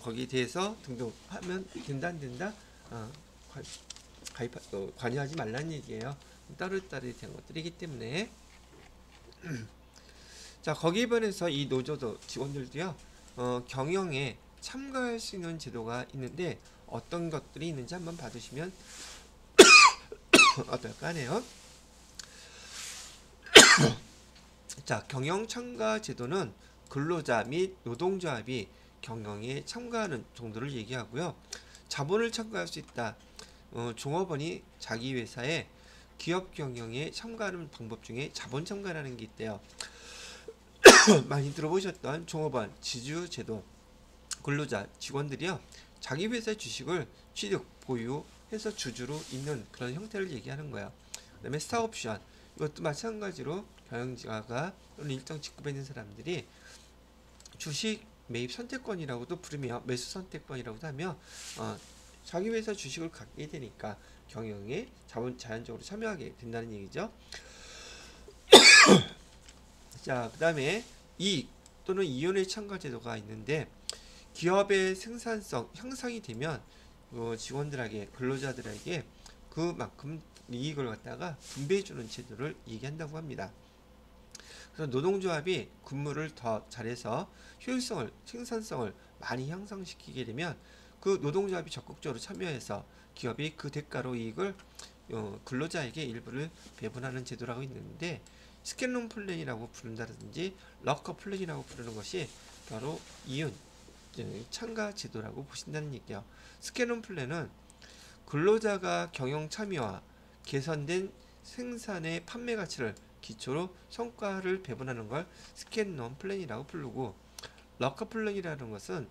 거기에 대해서 등등 하면 된다 안 된다? 관여하지 말라는 얘기예요. 따로따로 된 것들이기 때문에. 자, 거기에 반해서 이 노조도 직원들도요, 경영에 참가할 수 있는 제도가 있는데 어떤 것들이 있는지 한번 봐두시면 어떨까 하네요. 자, 경영 참가 제도는 근로자 및 노동조합이 경영에 참가하는 정도를 얘기하고요. 자본을 참가할 수 있다. 종업원이 자기 회사에 기업 경영에 참가하는 방법 중에 자본 참가라는 게 있대요. 많이 들어보셨던 종업원 지주 제도, 근로자 직원들이요, 자기 회사의 주식을 취득 보유해서 주주로 있는 그런 형태를 얘기하는 거예요. 그다음에 스톡옵션, 이것도 마찬가지로 경영자가 또는 일정 직급에 있는 사람들이 주식 매입 선택권이라고도 부르며 매수 선택권이라고도 하며 자기 회사 주식을 갖게 되니까 경영에 자연적으로 참여하게 된다는 얘기죠. 자, 그 다음에 이익 또는 이윤의 참가 제도가 있는데, 기업의 생산성 향상이 되면 직원들에게, 근로자들에게 그만큼 이익을 갖다가 분배해주는 제도를 얘기한다고 합니다. 그래서 노동조합이 근무를 더 잘해서 효율성을, 생산성을 많이 향상시키게 되면 그 노동조합이 적극적으로 참여해서 기업이 그 대가로 이익을 근로자에게 일부를 배분하는 제도라고 있는데, 스캔론 플랜이라고 부른다든지 럭커 플랜이라고 부르는 것이 바로 이윤 참가 제도라고 보신다는 얘기예요. 스캔론 플랜은 근로자가 경영 참여와 개선된 생산의 판매 가치를 기초로 성과를 배분하는 걸 스캔론 플랜이라고 부르고, 럭커 플랜이라는 것은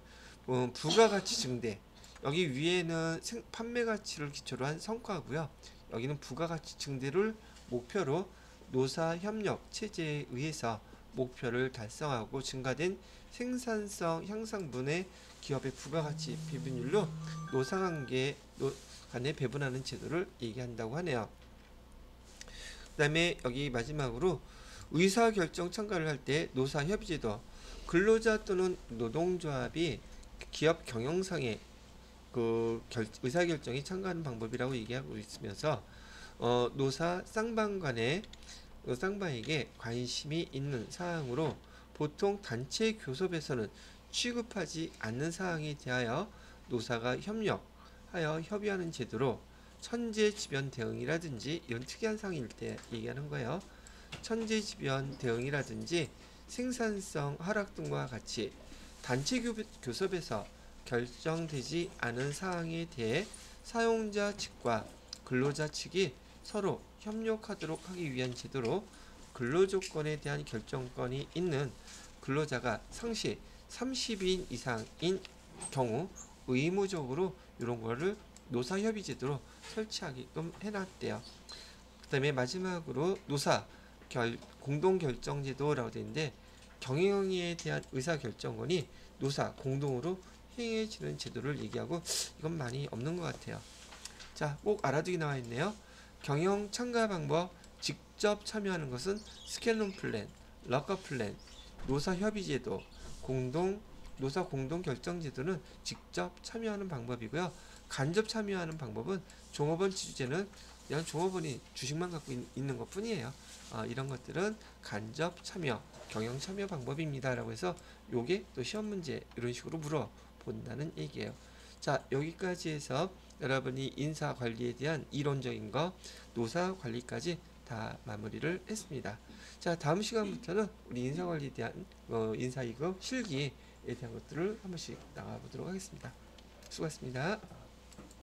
부가가치 증대, 여기 위에는 판매 가치를 기초로 한 성과고요, 여기는 부가가치 증대를 목표로 노사 협력 체제에 의해서 목표를 달성하고 증가된 생산성 향상분의 기업의 부가가치 배분율로 노사관계 간에 배분하는 제도를 얘기한다고 하네요. 그 다음에 여기 마지막으로 의사결정 참가를 할 때 노사협의제도, 근로자 또는 노동조합이 기업 경영상의 의사결정에 참가하는 방법이라고 얘기하고 있으면서 노사 쌍방에게 관심이 있는 사항으로 보통 단체 교섭에서는 취급하지 않는 사항에 대하여 노사가 협력하여 협의하는 제도로 천재지변 대응이라든지 이런 특이한 상황일 때 얘기하는 거예요. 천재지변 대응이라든지 생산성 하락 등과 같이 단체 교섭에서 결정되지 않은 사항에 대해 사용자 측과 근로자 측이 서로 협력하도록 하기 위한 제도로 근로조건에 대한 결정권이 있는 근로자가 상시 30인 이상인 경우 의무적으로 이런 거를 노사협의제도로 설치하게끔 해놨대요. 그 다음에 마지막으로 노사 공동결정제도라고 되어 있는데 경영에 대한 의사결정권이 노사 공동으로 행해지는 제도를 얘기하고 이건 많이 없는 것 같아요. 자, 꼭 알아두기 나와 있네요. 경영 참가 방법, 직접 참여하는 것은 스캔론 플랜, 럭업 플랜, 노사 협의제도, 노사 공동 결정 제도는 직접 참여하는 방법이고요. 간접 참여하는 방법은 종업원 지주제는 그냥 종업원이 주식만 갖고 있는 것 뿐이에요. 이런 것들은 간접 참여, 경영 참여 방법입니다. 라고 해서 요게 또 시험 문제 이런 식으로 물어본다는 얘기예요. 자, 여기까지 해서 여러분이 인사 관리에 대한 이론적인 거, 노사 관리까지 다 마무리를 했습니다. 자, 다음 시간부터는 우리 인사 관리에 대한 인사 2급 실기에 대한 것들을 한 번씩 나가보도록 하겠습니다. 수고하셨습니다.